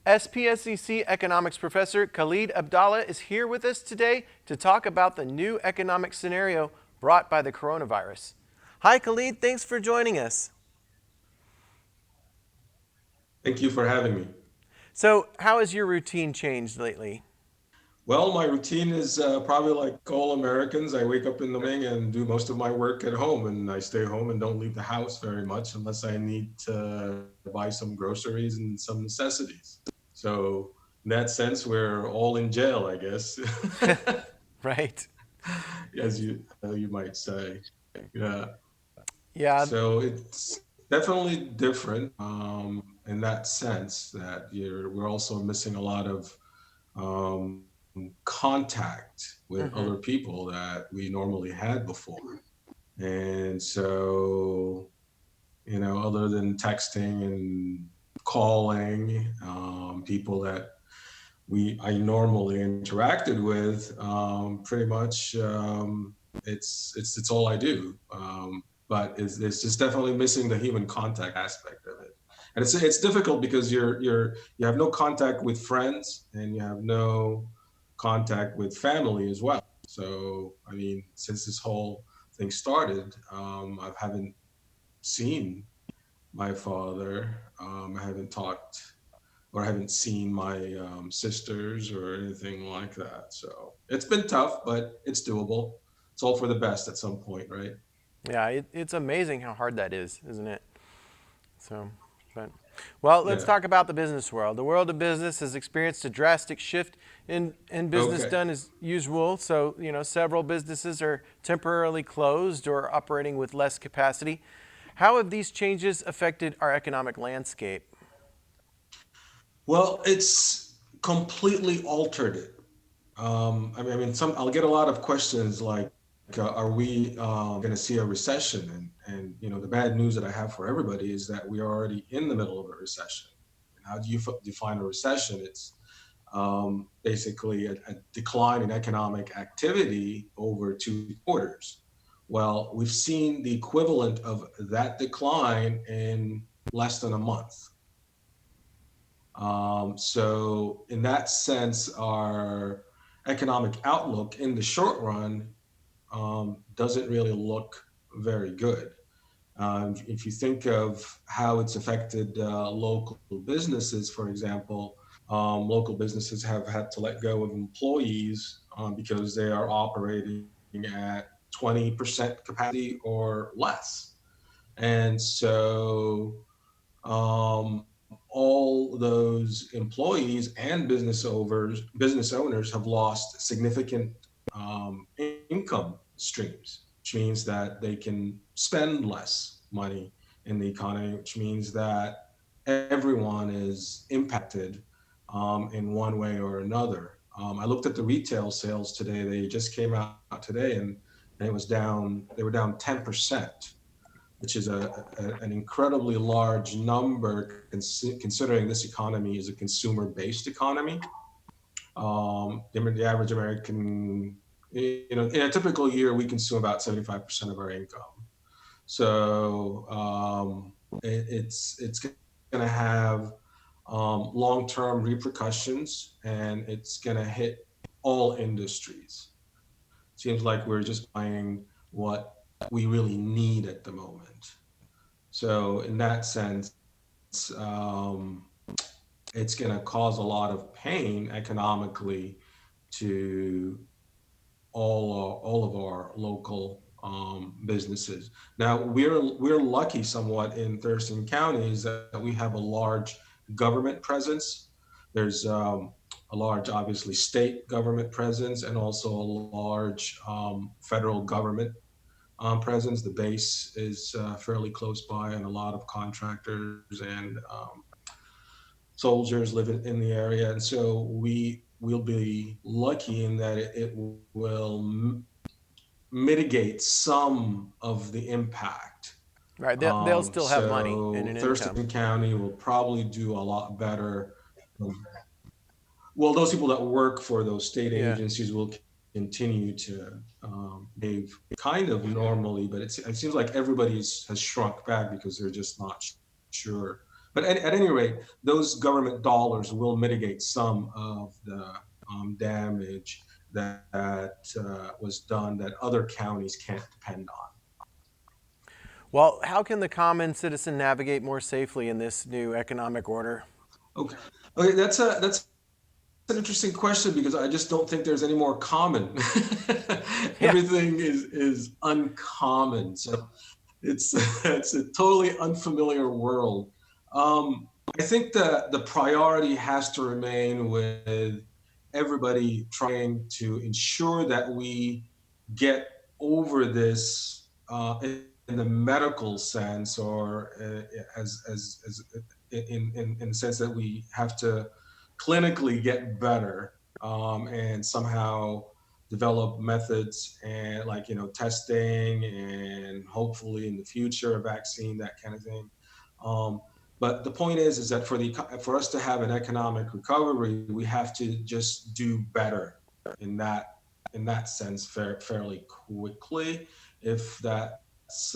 SPSCC Economics Professor Khalid Abdalla is here with us today to talk about the new economic scenario brought by the coronavirus. Hi, Khalid. Thanks for joining us. Thank you for having me. So, how has your routine changed lately? Well, my routine is probably like all Americans. I wake up in the morning and do most of my work at home, and I stay home and don't leave the house very much unless I need to buy some groceries and some necessities. So, in that sense, we're all in jail, I guess, Right. as you might say. Yeah. Yeah. So it's definitely different in that sense that we're also missing a lot of um, contact with Hmm. other people that we normally had before. And so, other than texting and calling people that I normally interacted with, pretty much it's all I do. But it's just definitely missing the human contact aspect of it, and it's difficult because you have no contact with friends and you have no contact with family as well. So I mean, since this whole thing started, I haven't seen my father. I haven't talked or I haven't seen my sisters or anything like that. So it's been tough, but it's doable. It's all for the best at some point, right? Yeah, it's amazing how hard that is, isn't it? So, but well, let's Yeah. talk about the business world. The world of business has experienced a drastic shift in business Okay. done as usual. So, several businesses are temporarily closed or operating with less capacity. How have these changes affected our economic landscape? Well, it's completely altered it. I mean, I'll get a lot of questions like, "Are we going to see a recession?" And the bad news that I have for everybody is that we are already in the middle of a recession. And how do you define a recession? It's basically a decline in economic activity over 2 quarters. Well, we've seen the equivalent of that decline in less than a month. So, in that sense, our economic outlook in the short run doesn't really look very good. If you think of how it's affected local businesses, for example, local businesses have had to let go of employees because they are operating at 20% capacity or less. And so um, all those employees and business owners have lost significant income streams, which means that they can spend less money in the economy, which means that everyone is impacted in one way or another. I looked at the retail sales today; they just came out today, and it was down. They were down 10%, which is an incredibly large number considering this economy is a consumer-based economy. The average American, in a typical year, we consume about 75% of our income. So it's going to have long-term repercussions, and it's going to hit all industries. Seems like we're just buying what we really need at the moment. So in that sense, um, it's going to cause a lot of pain economically to all of our local businesses. Now we're lucky somewhat in Thurston County is that we have a large government presence. There's a large, obviously, state government presence and also a large federal government presence. The base is fairly close by, and a lot of contractors and soldiers live in the area, and so we will be lucky in that it will mitigate some of the impact. Right, they'll still have money and So an income. Thurston County will probably do a lot better. Well, those people that work for those state Yeah. agencies will continue to behave kind of normally, but it seems like everybody has shrunk back because they're just not sure But at any rate, those government dollars will mitigate some of the damage that was done that other counties can't depend on. Well, how can the common citizen navigate more safely in this new economic order? Okay, okay, that's an interesting question because I just don't think there's any more common. Yeah. Everything is uncommon, so it's it's a totally unfamiliar world. I think the priority has to remain with everybody trying to ensure that we get over this in the medical sense, or as in the sense that we have to clinically get better, and somehow develop methods and, like, testing, and hopefully in the future a vaccine, that kind of thing. um, but the point is that for us to have an economic recovery, we have to just do better in that sense, fairly quickly, if that's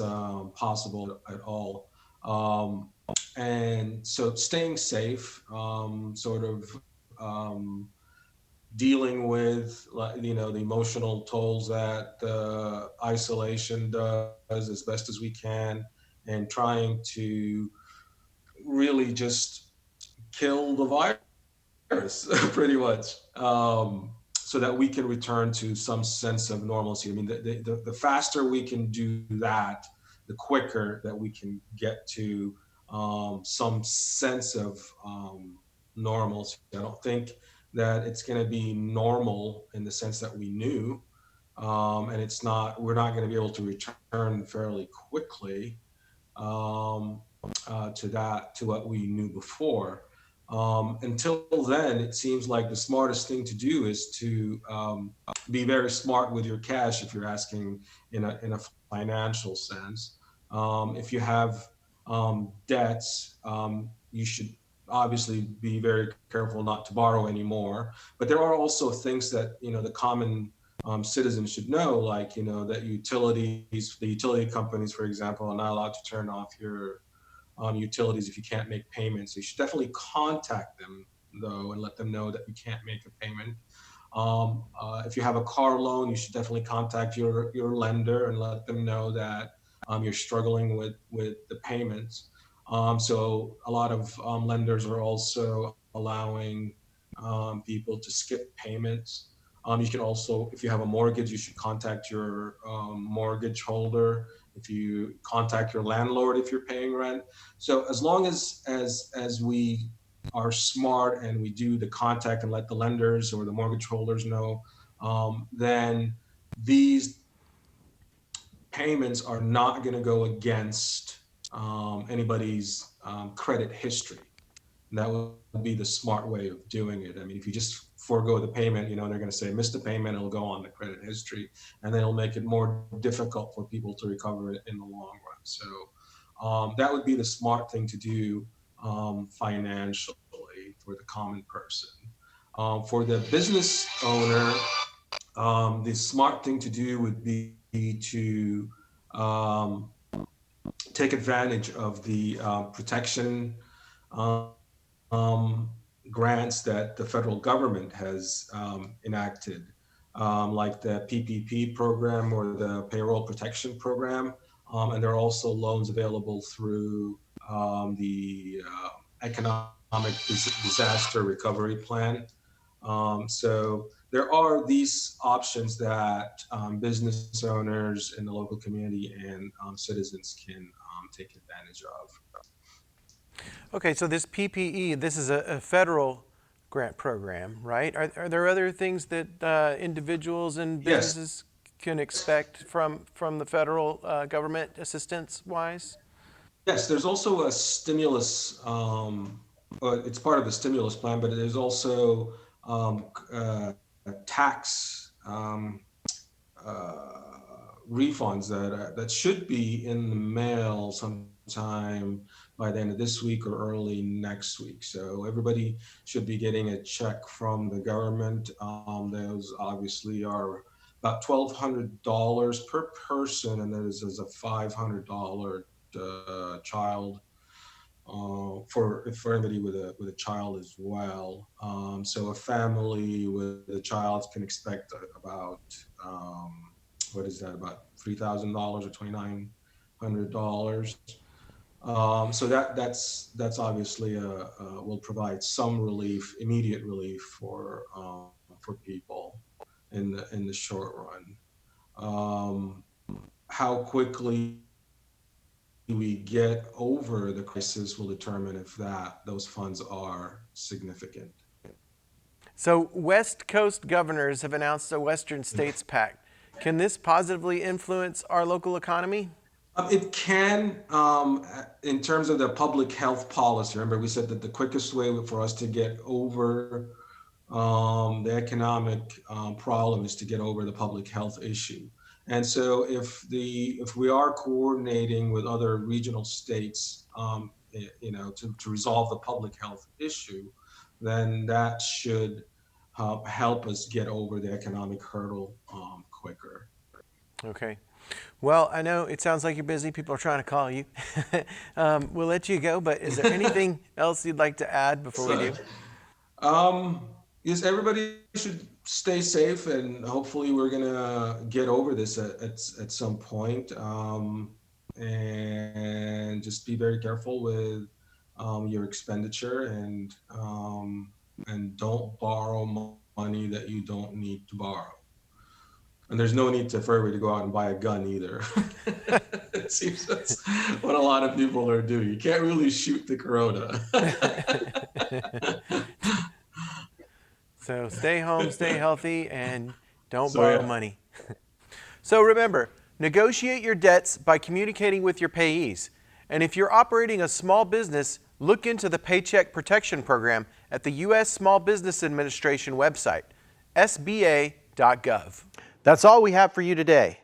possible at all. um, and so staying safe, sort of, dealing with, like, the emotional tolls that isolation does as best as we can, and trying to really just kill the virus pretty much, so that we can return to some sense of normalcy. I mean, the faster we can do that, the quicker that we can get to some sense of normalcy. I don't think that it's going to be normal in the sense that we knew, and we're not going to be able to return fairly quickly, um, to what we knew before. Until then, it seems like the smartest thing to do is to be very smart with your cash, if you're asking in a financial sense. If you have debts, you should obviously be very careful not to borrow anymore. But there are also things that the common citizens should know, like, that the utility companies, for example, are not allowed to turn off your utilities if you can't make payments. So you should definitely contact them, though, and let them know that you can't make a payment. If you have a car loan, you should definitely contact your lender and let them know that you're struggling with the payments. So a lot of lenders are also allowing people to skip payments. You can also, if you have a mortgage, you should contact your mortgage holder. If you contact your landlord if you're paying rent. So as long as we are smart and we do the contact and let the lenders or the mortgage holders know, then these payments are not going to go against anybody's credit history. And that would be the smart way of doing it. I mean, if you just forego the payment, they're going to say missed the payment, it'll go on the credit history, and then it'll make it more difficult for people to recover it in the long run. So that would be the smart thing to do financially for the common person. For the business owner, the smart thing to do would be to um, take advantage of the protection um, grants that the federal government has enacted, like the PPP program or the Payroll Protection Program. And there are also loans available through the Economic Disaster Recovery Plan. So there are these options that business owners in the local community and citizens can take advantage of. Okay, so this PPE, this is a federal grant program, right? Are there other things that individuals and Yes, businesses can expect from the federal government assistance wise? yes, there's also a stimulus. It's part of the stimulus plan, but there's also tax refunds that should be in the mail sometime by the end of this week or early next week. So everybody should be getting a check from the government. Those obviously are about $1,200 per person, and there's a $500 child for anybody with a child as well. So a family with a child can expect about what is that, about $3,000 or $2,900. So that's obviously will provide some relief, immediate relief for people in the short run. How quickly we get over the crisis will determine if those funds are significant. So West Coast governors have announced a Western States Pact. Can this positively influence our local economy? It can, in terms of the public health policy. Remember, we said that the quickest way for us to get over the economic problem is to get over the public health issue. And so, if we are coordinating with other regional states, to resolve the public health issue, then that should help us get over the economic hurdle quicker. Okay. Well, I know it sounds like you're busy. People are trying to call you. We'll let you go, but is there anything else you'd like to add before we do? Yes, everybody should stay safe, and hopefully we're gonna get over this at some point. And just be very careful with your expenditure, and don't borrow money that you don't need to borrow. And there's no need for everybody to go out and buy a gun either. It seems that's what a lot of people are doing. You can't really shoot the corona. So stay home, stay healthy, and don't borrow money. So remember, negotiate your debts by communicating with your payees. And if you're operating a small business, look into the Paycheck Protection Program at the U.S. Small Business Administration website, sba.gov. That's all we have for you today.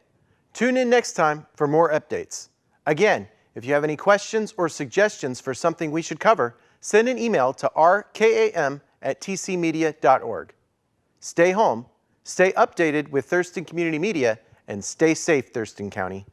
Tune in next time for more updates. Again, if you have any questions or suggestions for something we should cover, send an email to rkam@tcmedia.org. Stay home, stay updated with Thurston Community Media, and stay safe, Thurston County.